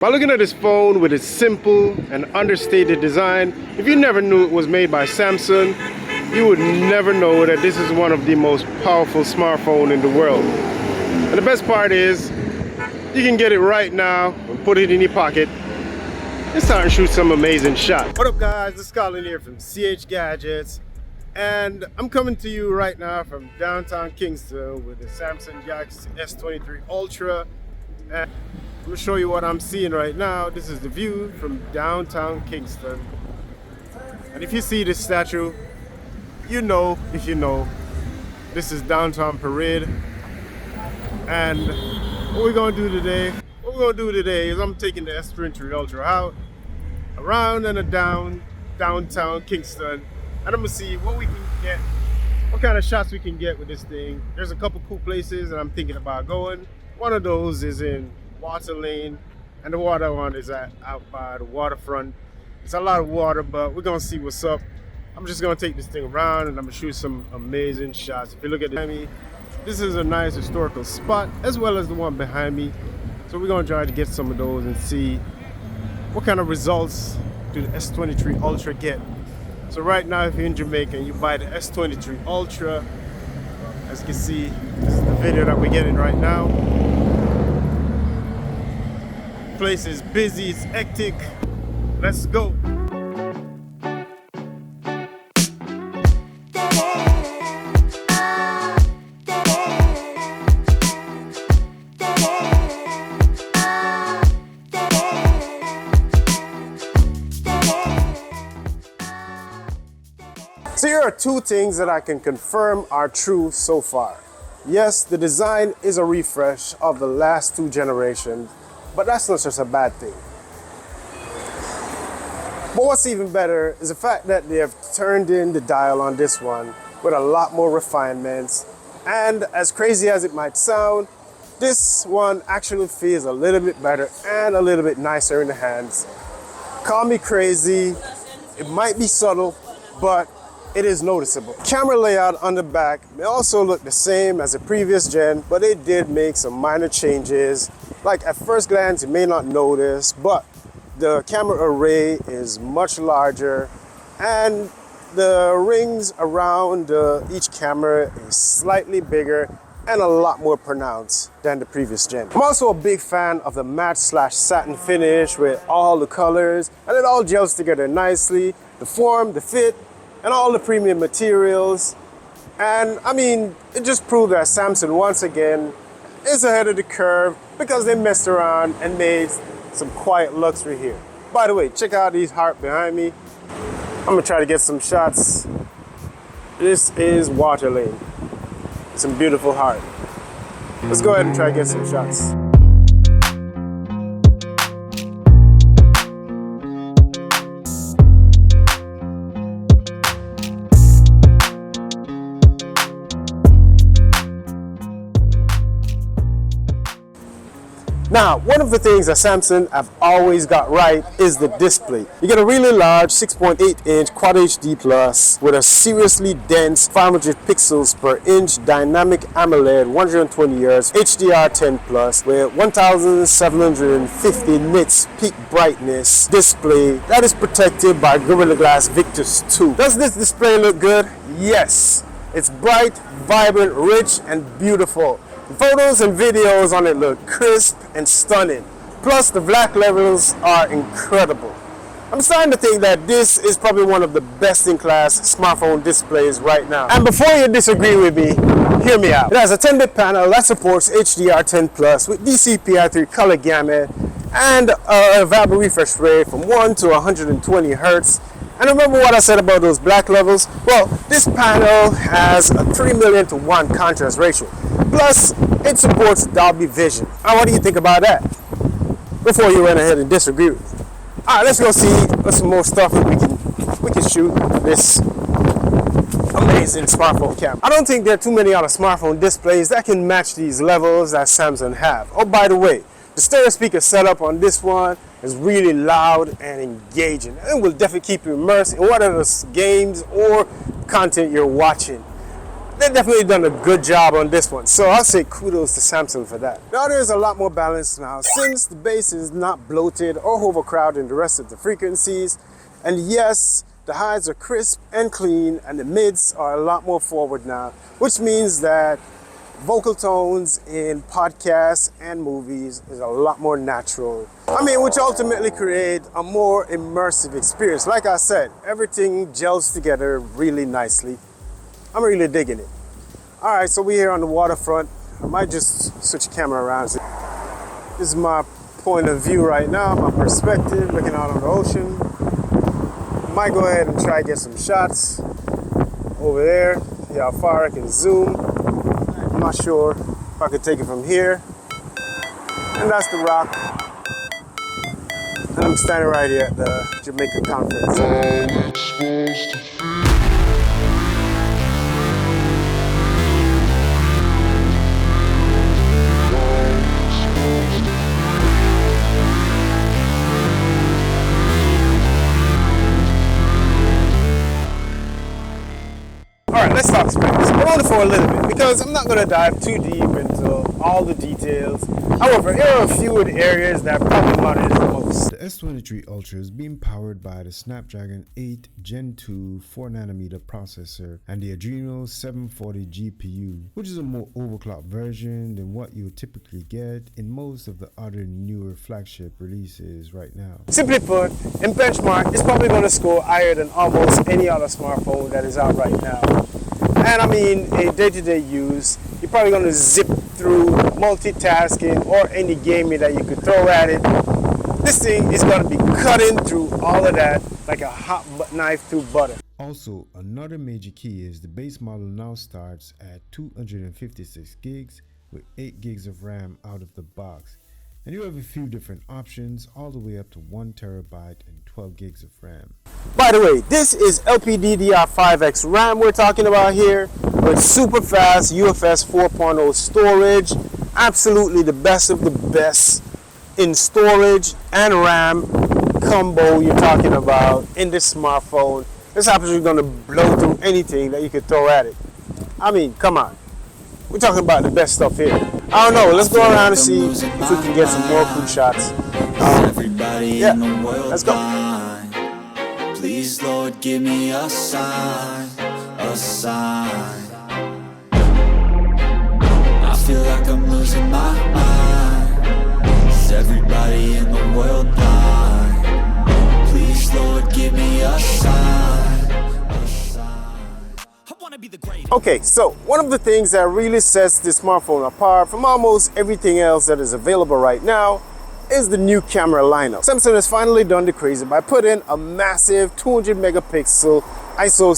By looking at this phone with its simple and understated design, if you never knew it was made by Samsung, you would never know that this is one of the most powerful smartphones in the world. And the best part is, you can get it right now and put it in your pocket and start and shoot some amazing shots. What up guys, this is Colin here from CH Gadgets, and I'm coming to you right now from downtown Kingston with the Samsung Galaxy S23 Ultra. And I'm going to show you what I'm seeing right now. This is the view from downtown Kingston. And if you see this statue, you know, if you know, this is Downtown Parade. And what we're going to do today is I'm taking the S23 Ultra out, around and downtown Kingston. And I'm going to see what we can get, what kind of shots we can get with this thing. There's a couple cool places that I'm thinking about going. One of those is in Water Lane, and the water one is out by the waterfront. It's a lot of water, but we're gonna see what's up. I'm just gonna take this thing around and I'm gonna shoot some amazing shots. If you look at behind me, this is a nice historical spot, as well as the one behind me. So we're gonna try to get some of those and see what kind of results do the S23 Ultra get. So right now, if you're in Jamaica and you buy the S23 Ultra, as you can see, this is the video that we're getting right now. The place is busy, it's hectic. Let's go. So here are two things that I can confirm are true so far. Yes, the design is a refresh of the last two generations, but that's not just a bad thing. But what's even better is the fact that they have turned in the dial on this one with a lot more refinements. And as crazy as it might sound, this one actually feels a little bit better and a little bit nicer in the hands. Call me crazy, it might be subtle, but it is noticeable. Camera layout on the back may also look the same as the previous gen, but they did make some minor changes. Like at first glance, you may not notice, but the camera array is much larger and the rings around each camera is slightly bigger and a lot more pronounced than the previous gen. I'm also a big fan of the matte/satin finish with all the colors, and it all gels together nicely. The form, the fit, and all the premium materials. And I mean, it just proved that Samsung once again is ahead of the curve because they messed around and made some quiet luxury here. By the way, check out these hearts behind me. I'm gonna try to get some shots. This is Water Lane. Some beautiful heart. Let's go ahead and try to get some shots. Now, one of the things that Samsung have always got right is the display. You get a really large 6.8-inch Quad HD Plus with a seriously dense 500 pixels per inch dynamic AMOLED 120 Hz HDR10 Plus with 1750 nits peak brightness display that is protected by Gorilla Glass Victus 2. Does this display look good? Yes. It's bright, vibrant, rich, and beautiful. The photos and videos on it look crisp and stunning. Plus, the black levels are incredible. I'm starting to think that this is probably one of the best-in-class smartphone displays right now. And before you disagree with me, hear me out. It has a 10-bit panel that supports HDR10 Plus with DCI-P3 color gamut and a variable refresh rate from 1 to 120 Hz. And remember what I said about those black levels? Well, this panel has a 3 million to 1 contrast ratio. Plus, it supports Dolby Vision. Now, what do you think about that? Before you went ahead and disagree with me. All right, let's go see what's some more stuff that we can shoot with this amazing smartphone camera. I don't think there are too many other smartphone displays that can match these levels that Samsung have. Oh, by the way, the stereo speaker setup on this one is really loud and engaging. It will definitely keep you immersed in whatever games or content you're watching. They've definitely done a good job on this one, so I'll say kudos to Samsung for that. The audio is a lot more balanced now since the bass is not bloated or overcrowding the rest of the frequencies. And yes, the highs are crisp and clean, and the mids are a lot more forward now, which means that vocal tones in podcasts and movies is a lot more natural. I mean, which ultimately create a more immersive experience. Like I said, everything gels together really nicely. I'm really digging it. All right, so we're here on the waterfront. I might just switch the camera around. This is my point of view right now, my perspective, looking out on the ocean. Might go ahead and try to get some shots over there. See how far I can zoom. I'm not sure if I could take it from here. And that's the rock. And I'm standing right here at the Jamaica conference. All right, let's talk specs, but only for a little bit, because I'm not going to dive too deep into all the details. However, here are a few of the areas that probably matter the most. The S23 Ultra is being powered by the Snapdragon 8 Gen 2 4nm processor and the Adreno 740 GPU, which is a more overclocked version than what you would typically get in most of the other newer flagship releases right now. Simply put, in benchmark, it's probably going to score higher than almost any other smartphone that is out right now. And I mean, in day-to-day use, you're probably going to zip through multitasking or any gaming that you could throw at it. This thing is going to be cutting through all of that like a hot knife through butter. Also, another major key is the base model now starts at 256 gigs with 8 gigs of RAM out of the box. And you have a few different options all the way up to 1 terabyte and 12 gigs of RAM. By the way, this is LPDDR5X RAM we're talking about here with super fast UFS 4.0 storage. Absolutely the best of the best in storage and RAM combo you're talking about in this smartphone. This absolutely going to blow through anything that you could throw at it. I mean, come on. We're talking about the best stuff here. I don't know. Let's go around and see if we can get some more cool shots. Yeah, let's go. Please, Lord, give me a sign, a sign. I feel like I'm losing my mind. Is everybody in the world blind? Please, Lord, give me a sign, a sign. I wanna be the greatest. Okay, so one of the things that really sets this smartphone apart from almost everything else that is available right now is the new camera lineup. Samsung has finally done the crazy by putting a massive 200 megapixel ISO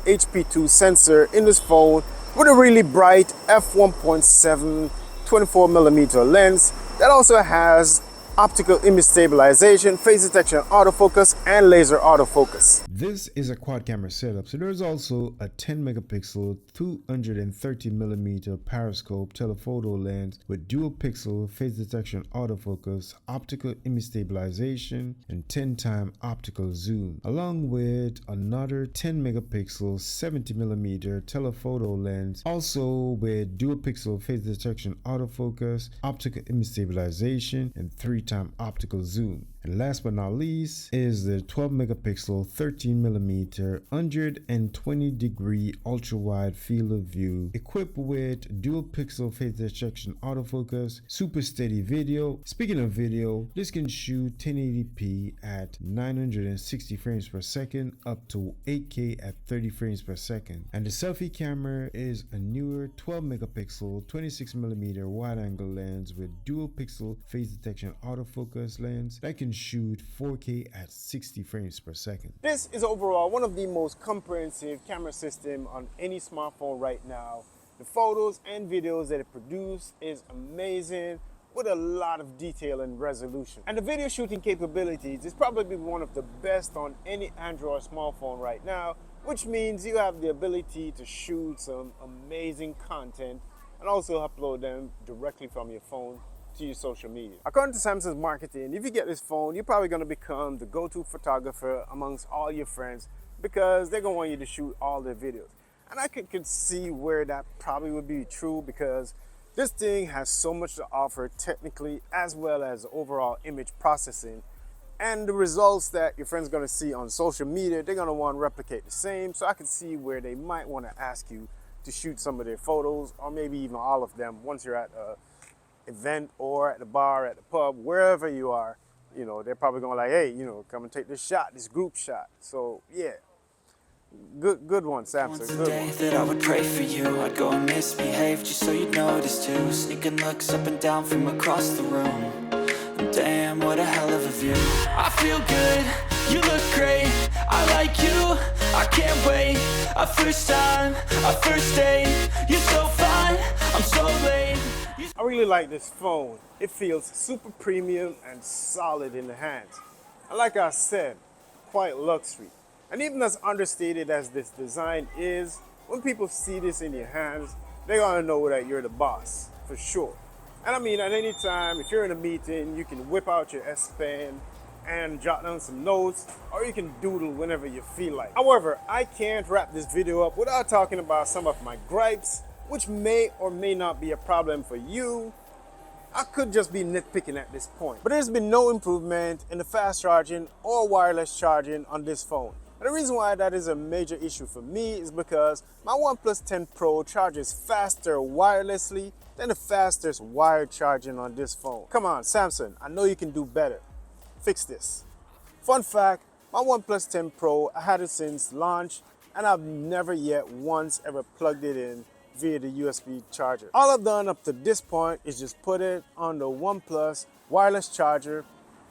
HP2 sensor in this phone with a really bright f1.7 24mm lens that also has optical image stabilization, face detection, autofocus, and laser autofocus. This is a quad camera setup, so there's also a 10 megapixel 230mm periscope telephoto lens with dual pixel face detection autofocus, optical image stabilization, and 10x optical zoom, along with another 10 megapixel 70mm telephoto lens, also with dual pixel face detection autofocus, optical image stabilization, and 3x optical zoom. And last but not least is the 12 megapixel 13mm 120-degree ultra wide field of view equipped with dual pixel face detection autofocus, super steady video. Speaking of video, this can shoot 1080p at 960 frames per second up to 8K at 30 frames per second. And the selfie camera is a newer 12 megapixel 26mm wide angle lens with dual pixel face detection autofocus lens that can shoot 4K at 60 frames per second. This is overall one of the most comprehensive camera system on any smartphone right now. The photos and videos that it produces is amazing with a lot of detail and resolution. And the video shooting capabilities is probably one of the best on any Android smartphone right now, which means you have the ability to shoot some amazing content and also upload them directly from your phone to your social media. According to Samsung's marketing, if you get this phone, you're probably going to become the go-to photographer amongst all your friends because they're going to want you to shoot all their videos. And I could see where that probably would be true, because this thing has so much to offer technically as well as overall image processing. And the results that your friend's gonna see on social media, they're gonna want to replicate the same. So I can see where they might want to ask you to shoot some of their photos, or maybe even all of them, once you're at an event or at the bar, at the pub, wherever you are. You know, they're probably going like, hey, you know, come and take this shot, this group shot. So yeah, good one, Samson. Once a day that I would pray for you, I'd go and misbehave just so you'd notice too. Sneaking looks up and down from across the room. Damn, what a hell of a view. I feel good, you look great, I like you, I can't wait. A first time, a first date, you're so fine, I'm so late. I really like this phone. It feels super premium and solid in the hands. And like I said, quite luxury. And even as understated as this design is, when people see this in your hands, they're gonna know that you're the boss, for sure. And I mean, at any time, if you're in a meeting, you can whip out your S Pen and jot down some notes, or you can doodle whenever you feel like. However, I can't wrap this video up without talking about some of my gripes, which may or may not be a problem for you. I could just be nitpicking at this point. But there's been no improvement in the fast charging or wireless charging on this phone. And the reason why that is a major issue for me is because my OnePlus 10 Pro charges faster wirelessly than the fastest wired charging on this phone. Come on, Samsung, I know you can do better. Fix this. Fun fact, my OnePlus 10 Pro, I had it since launch, and I've never yet once ever plugged it in via the USB charger. All I've done up to this point is just put it on the OnePlus wireless charger,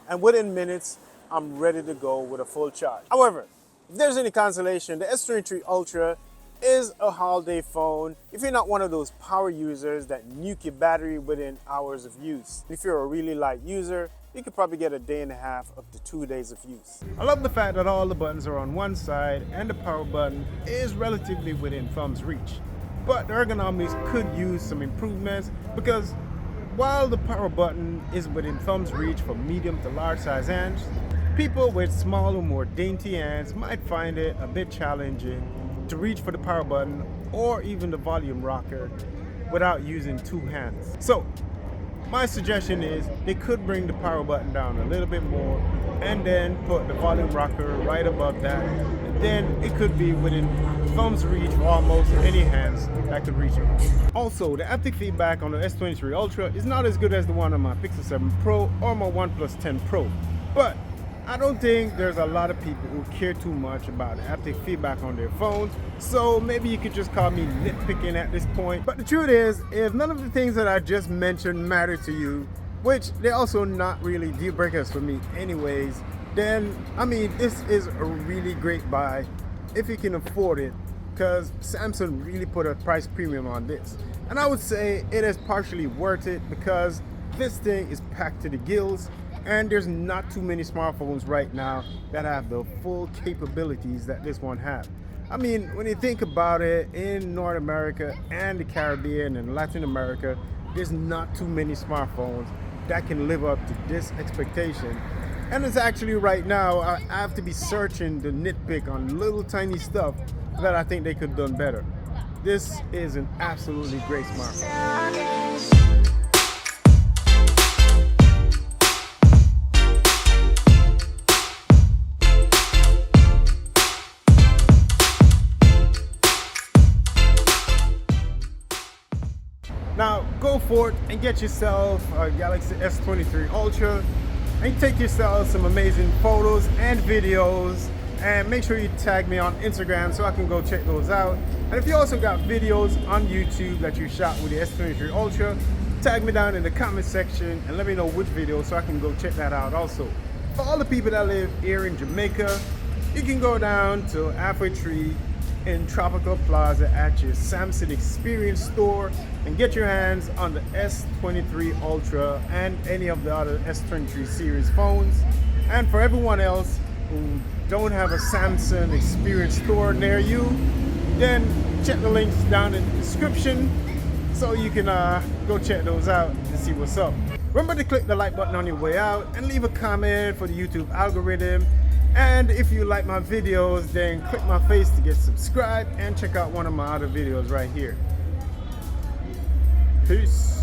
and within minutes, I'm ready to go with a full charge. However, if there's any consolation, the S23 Ultra is a holiday phone if you're not one of those power users that nuke your battery within hours of use. If you're a really light user, you could probably get a day and a half up to 2 days of use. I love the fact that all the buttons are on one side and the power button is relatively within thumb's reach. But the ergonomics could use some improvements, because while the power button is within thumb's reach for medium to large size hands, people with smaller, more dainty hands might find it a bit challenging to reach for the power button or even the volume rocker without using two hands. So my suggestion is they could bring the power button down a little bit more and then put the volume rocker right above that. And then it could be within thumb's reach for almost any hands that could reach it. Also, the haptic feedback on the S23 Ultra is not as good as the one on my Pixel 7 Pro or my OnePlus 10 Pro. But I don't think there's a lot of people who care too much about the haptic feedback on their phones, so maybe you could just call me nitpicking at this point. But the truth is, if none of the things that I just mentioned matter to you, which they're also not really deal breakers for me anyways, then I mean, this is a really great buy if you can afford it, because Samsung really put a price premium on this. And I would say it is partially worth it because this thing is packed to the gills. And there's not too many smartphones right now that have the full capabilities that this one has. I mean, when you think about it, in North America and the Caribbean and Latin America, there's not too many smartphones that can live up to this expectation. And it's actually right now, I have to be searching to nitpick on little tiny stuff that I think they could have done better. This is an absolutely great smartphone. Now go forth and get yourself a Galaxy S23 Ultra and take yourself some amazing photos and videos, and make sure you tag me on Instagram so I can go check those out. And if you also got videos on YouTube that you shot with the S23 Ultra, tag me down in the comment section and let me know which video so I can go check that out also. For all the people that live here in Jamaica, you can go down to Halfway Tree in Tropical Plaza at your Samsung Experience store and get your hands on the S23 Ultra and any of the other S23 series phones. And for everyone else who don't have a Samsung Experience store near you, then check the links down in the description so you can go check those out and see what's up. Remember to click the like button on your way out and leave a comment for the YouTube algorithm. And if you like my videos, then click my face to get subscribed and check out one of my other videos right here. Peace.